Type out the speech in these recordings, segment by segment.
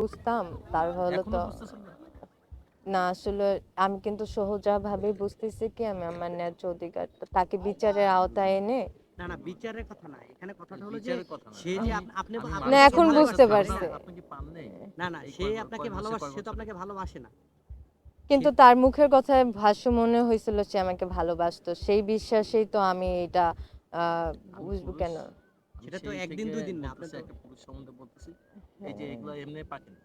বুঝতাম তার হলো এখনো তো বুঝতেছেন না? না আসলে আমি কিন্তু সহজাভাবে বুঝতেছি কি আমি আমার ন্যায্য অধিকার তাকে বিচারের আওতায় এনে না না বিচারের কথা না, এখানে কথাটা হলো যে বিচারের কথা না। সে যে আপনি আমি না আপনাকে এখন মানুষের বুঝতে ধারণা ভালোবাসে, তাই পারছি না? আপনি কি পান নাই? না না, এই সে আপনাকে কয় মাসে ভালোবাসে, কয় সে তো বছরে? আপনাকে ভালোবাসে না। সে কিন্তু তার মুখের কথায় ভাষ্য মনে হয়েছিল সে আমাকে ভালোবাসতো সেই বিশ্বাসেই তো আমি এটা আমি বুঝবো পুরুষ, কেন আমি সেটা তো সেই একদিন থেকে দুই দিন না, আপনি বলতেছি, তো একটা পুরুষ সম্বন্ধে বলতেছি। এই যে হ্যাঁ এগুলো এমনি পাকেন না,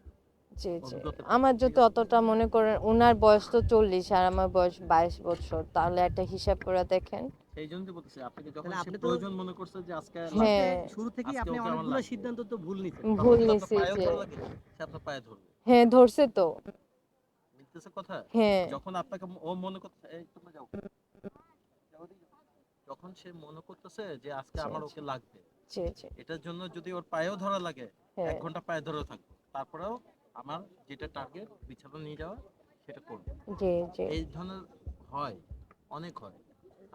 জি জি অভিজ্ঞতা আমার পাকেন, ঠিক যদি আছে? অতটা মনে করেন ওনার বয়স তো 40 আর আমার বয়স 22 বছর তাহলে একটা হিসাব করে দেখেন সেই জন্য তো বলতেছি, আপনাকে যখন তাহলে সে আপনি তো প্রয়োজন মনে করছে যে আজকে শুরুতে লাগবে, হ্যাঁ শুরু থেকেই আজকে আপনি ওকে আমার অনেকগুলো লাগবে, সিদ্ধান্ত তো ভুল নিছেন। তখন ভুল কিন্তু আপনার নিছি পায়েও যে ধরা লাগে, সে আপনার পায়ে ধরবে। হ্যাঁ ধরছে তো মিলতেছে কথা? হ্যাঁ যখন আপনাকে ও মনে করতে, এই তোমরা যাও, যাও এদিকে যাও। যখন সে মনে করতেছে যে আজকে জি আমার জি ওকে লাগবে, জি জি এটার জন্য যদি ওর পায়েও ধরা লাগে, হ্যাঁ 1 ঘন্টা পায়ে ধরে থাকবো, তারপরেও আমার যেটা টার্গেট বিছানা নিয়ে যাওয়া সেটা করবো। জি জি এই ধরনের হয়, অনেক হয়।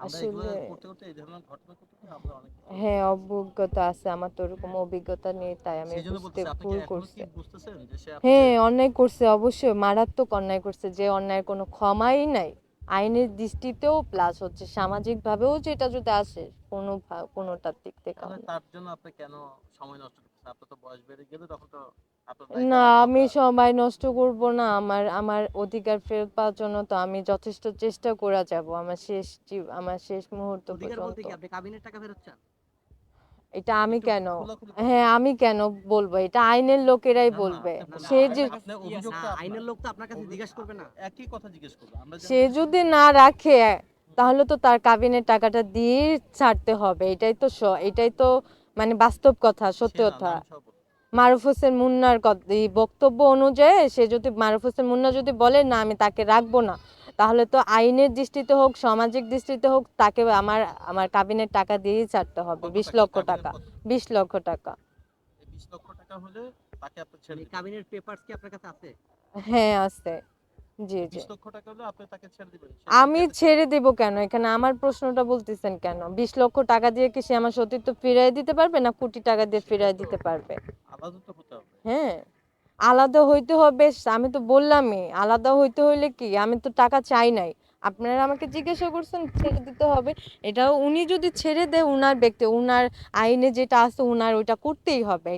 আমরা এগুলো আসলে করতে করতে, এই ধরনের ঘটনা করতে করতে আমরা অনেক কিছু হ্যাঁ অভিজ্ঞতা আছে আমার তো ওরকম অভিজ্ঞতা নেই তাই আমি সেই জন্য বুঝতে বলতেছি, আপনি কি ভুল এখনো কি করছে বুঝতেছেন যে সে আপনাকে, হ্যাঁ অন্যায় করছে অবশ্যই মারাত্মক অন্যায় করছে যে অন্যায়ের কোনো ক্ষমাই নাই আইনের দৃষ্টিতেও প্লাস হচ্ছে সামাজিক ভাবেও যেটা যদি আসে কোনোটার দিক থেকে তাহলে অন্যায়। তার জন্য আপনি কেন সময় নষ্ট করতেছেন? আপনার তো বয়স বেড়ে গেলে তখন তো আপনার লাইফে না আর আমি দরকার। সময় নষ্ট করব না আমার আমার অধিকার ফেরত পাওয়ার জন্য তো আমি যথেষ্ট চেষ্টা করে যাব আমার শেষ মুহূর্ত অধিকার বলতে পর্যন্ত কি আপনি কাবিনের টাকা ফেরত চান? এটা আমি একটু কেন খোলাখুলি কথা হ্যাঁ বলেন। আমি কেন বলবো এটা আইনের লোকেরাই না, না, বলবে আপনি না না, সে বলবেন, যে আপনার না, অভিযোগটা আপনার। আইনের লোক তো আপনার কাছে জিজ্ঞাসা করবে না। একই কথা জিজ্ঞেস করবো, আমরা সে যেমন যদি না রাখে তাহলে তো তার কাবিনের টাকাটা দিয়ে ছাড়তে হবে এটাই তো মানে বাস্তব কথা সে সত্যি না, কথা নাম সহ বলুন। মারুফ হোসেন মুন্নার এই বক্তব্য অনুযায়ী সে যদি মারুফ হোসেন মুন্না যদি বলে না আমি তাকে রাখবো না তাহলে তো আইনের দৃষ্টিতে হোক সামাজিক দৃষ্টিতে হোক তাকে আমার আমার কাবিনের টাকা দিয়েই ছাড়তে হবে কত 20 টাকা লক্ষ কাবিনের, টাকা কত? 20 লক্ষ টাকা এই 20 লক্ষ টাকা হলে তাকে আপনি ছেড়ে মানে দিবেন? কাবিনের পেপারস কি আপনার কাছে আছে? হ্যাঁ আছে জি এই জি 20 লক্ষ টাকা হলে আপনি তাকে ছেড়ে দিবেন, সে আমি নির্ঘাতে ছেড়ে ছেড়ে দিবেন? দিব কেন এখানে আমার প্রশ্নটা বলতেছেন কেন 20 লক্ষ টাকা দিয়ে কি সে আমার সতীত্ব ফিরিয়ে দিতে পারবে না কোটি টাকা দিয়ে সেটাই ফিরিয়ে তো, দিতে পারবে আলাদা তো হতে হবে। হ্যাঁ আলাদা হইতে হবে আমি তো বললামই আলাদা হইতে হইলে কি আমি তো টাকা চাই নাই আপনারা আমাকে জিজ্ঞাসা করছেন ছেড়ে দিতে হবে এটাও উনি যদি ছেড়ে দেয় উনার ব্যক্তি উনার আইনে যেটা আছে উনার ওইটা করতেই হবে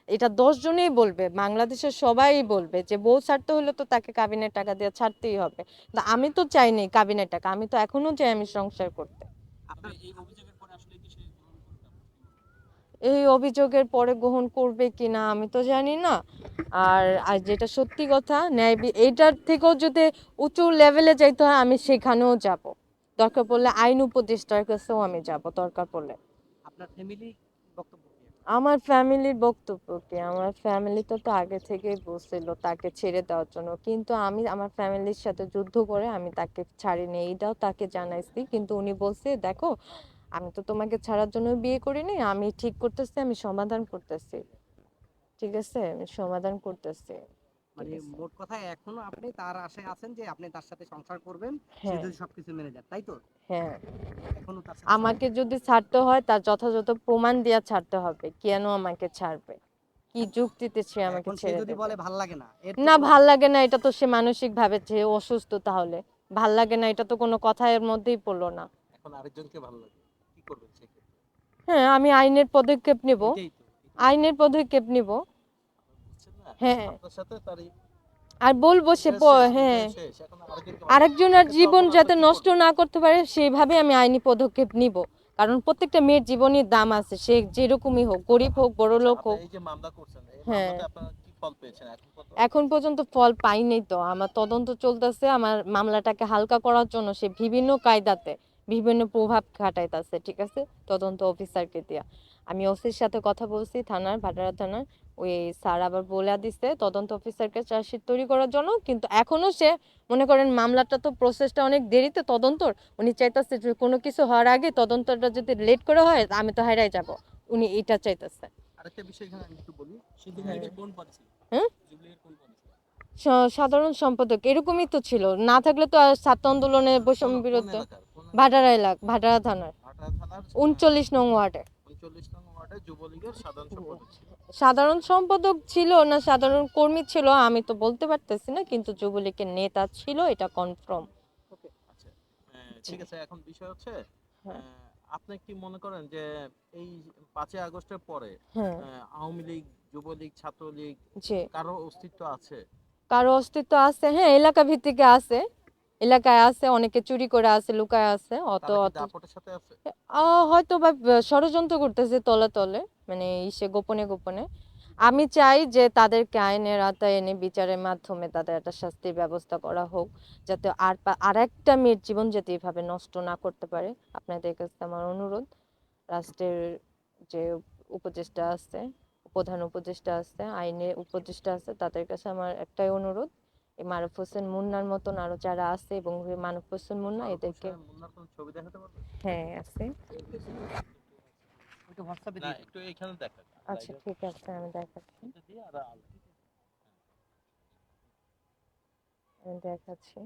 এটা 10 জনেই বলবে বাংলাদেশের সবাই বলবে যে বউ ছাড়তে হলে তো তাকে কাবিনের টাকা দিয়ে ছাড়তেই হবে তা আমি তো চাইনি কাবিনের টাকা আমি তো এখনো চাই আমি সংসার করতে আপনার এই অভিযোগের পরে গ্রহণ করবে কিনা আমি তো জানি না আর যেটা সত্যি কথা এইটার থেকেও যদি উঁচু লেভেলে যাইতে হয় আমি সেখানেও যাব দরকার পড়লে আইন উপদেষ্টার কাছেও আমি যাব দরকার পড়লে আপনার ফ্যামিলি বক্তব্য কি? আমার ফ্যামিলির বক্তব্য কি আমার ফ্যামিলি তো আগে থেকেই বলছিল তাকে ছেড়ে দেওয়ার জন্য কিন্তু আমি আমার ফ্যামিলির সাথে যুদ্ধ করে আমি তাকে ছাড়িনি এইটাও তাকে জানাইছি কিন্তু উনি বলছে দেখো আমি তো তোমাকে ছাড়ার জন্য বিয়ে করিনি আমি ঠিক করতেছি আমি সমাধান করতেছি ঠিক আছে আমি সমাধান করতেছি ঠিক মানে আছে মোট কথা এখনো আপনি তার আশায় আছেন যে আপনি তার সাথে সংসার করবেন, সে হ্যাঁ যদি সবকিছু মেনে যায়, তাই তো? হ্যাঁ এখনো তার সাথে আমাকে যদি ছাড়তে হয় তার যথাযথ প্রমাণ দিয়ে ছাড়তে হবে কেন আমাকে ছাড়বে কি যুক্তিতে সে আমাকে এখন সে ছেড়ে যদি দেবে বলে ভাল লাগে না, এর তো না কোনো ভাল লাগে না এটা তো সে মানসিক ভাবে যে অসুস্থ তাহলে ভাল লাগে না এটা তো কোনো কথা এর মধ্যেই পড়লো না এখন আরেকজনকে ভালো লাগে, কি করবেন সেক্ষেত্রে? হ্যাঁ আমি আইনের পদক্ষেপ নিব এইটাই তো। আইনের পদক্ষেপ নিব আপনার বুঝছেন না, হ্যাঁ আপনার সাথে তার আর বলবো সে ইন্টারেস্ট শেষ, হ্যাঁ এনজয় শেষ, এখন আরেকজনকে ভালো লাগে, আরেকজনের সেক্ষেত্রে জীবন তখন যাতে আপনার কি নষ্ট করবেন? না করতে পারে সেইভাবে আমি আইনি পদক্ষেপ নিব কারণ প্রত্যেকটা মেয়ের জীবনের দাম আছে সে যেরকমই হোক গরিব হোক আচ্ছা, বড়লোক আপনি হোক এই যে মামলা করছেন, এই হ্যাঁ মামলাতে আপনারা কি ফল পেয়েছেন এখন পর্যন্ত? এখন পর্যন্ত ফল পাইনি তো আমার তদন্ত চলতেছে আমার মামলাটাকে হালকা করার জন্য সে বিভিন্ন কায়দাতে বিভিন্ন প্রভাব খাটাইতেছে ঠিক আছে তদন্ত অফিসারকে দিয়া আমি ওসির সাথে কথা বলছি থানার ভাটারা থানার ওই স্যার আবার বলে দিছে তদন্ত অফিসারকে চার্জশিট তৈরি করার জন্য কিন্তু এখনো সে মনে করেন মামলাটা তো প্রসেসটা অনেক দেরিতে তদন্তর উনি চাইতেছে যে কোনো কিছু হওয়ার আগে তদন্তটা যদি লেট করে হয় আমি তো হারাই যাব উনি এটা চাইতেছে আরেকটা বিষয় এখানে আমি একটু বলি, হ্যাঁ লীগের কোন পদে ছিল? হ্যাঁ লীগের কোন পদে ছিল? সাধারণ সম্পাদক এরকমই তো ছিল না থাকলে তো আর ছাত্র আন্দোলনে বৈষম্য কোন বিরুদ্ধে এলাকার, কোন এলাকার? ভাটারা থানার ভাটা থানার 39 নং ওয়ার্ডে 39 নং ওয়ার্ডে যুবলীগের সাধারণ সম্পাদক ছিল। সাধারণ সম্পাদক ছিল না সাধারণ কর্মী ছিল আমি তো বলতে পারতেছি না, কিন্তু যুবলীগের নেতা ছিল, এটা কনফার্ম। ওকে, আচ্ছা, ঠিক আছে। এখন বিষয় হচ্ছে, হ্যাঁ। আপনি কি মনে করেন যে এই 5ই আগস্টের পরে হ্যাঁ। আওয়ামী লীগ, যুবলীগ, ছাত্রলীগ জি। কারো অস্তিত্ব আছে? কারো অস্তিত্ব আছে, হ্যাঁ, এলাকা ভিত্তিকে আছে, এলাকায় আছে, অনেকে চুরি করে আছে, লুকায় আছে, অত তারা কি অত দাপটের সাথে আছে? হয়তো বা ষড়যন্ত্র করতেছে তলে তলে, মানে ইসে গোপনে গোপনে। আমি চাই যে তাদেরকে আইনের আওতায় এনে বিচারের মাধ্যমে তাদের একটা শাস্তির ব্যবস্থা করা হোক, যাতে আর একটা মেয়ের জীবন যাতে এভাবে নষ্ট না করতে পারে। আপনাদের কাছে আমার অনুরোধ, রাষ্ট্রের যে উপদেষ্টা আছে, প্রধান উপদেষ্টা আছে, আইনের উপদেষ্টা আছে, তাদের কাছে আমার একটাই অনুরোধ, এই মারুফ হোসেন মুন্নার মতন আরো যারা আছে, এবং মারুফ হোসেন মুন্না মারুফ এদেরকে। হোসেন মুন্নার কোন ছবি দেখাতে পারবেন? হ্যাঁ, আছে। ওইটা হোয়াটসঅ্যাপে না, দিয়ে দিন। একটু এখানে দেখান, আচ্ছা, লাইভে ঠিক আছে, আমি দেখাচ্ছি। দিয়ে আর আমি দেখাচ্ছি।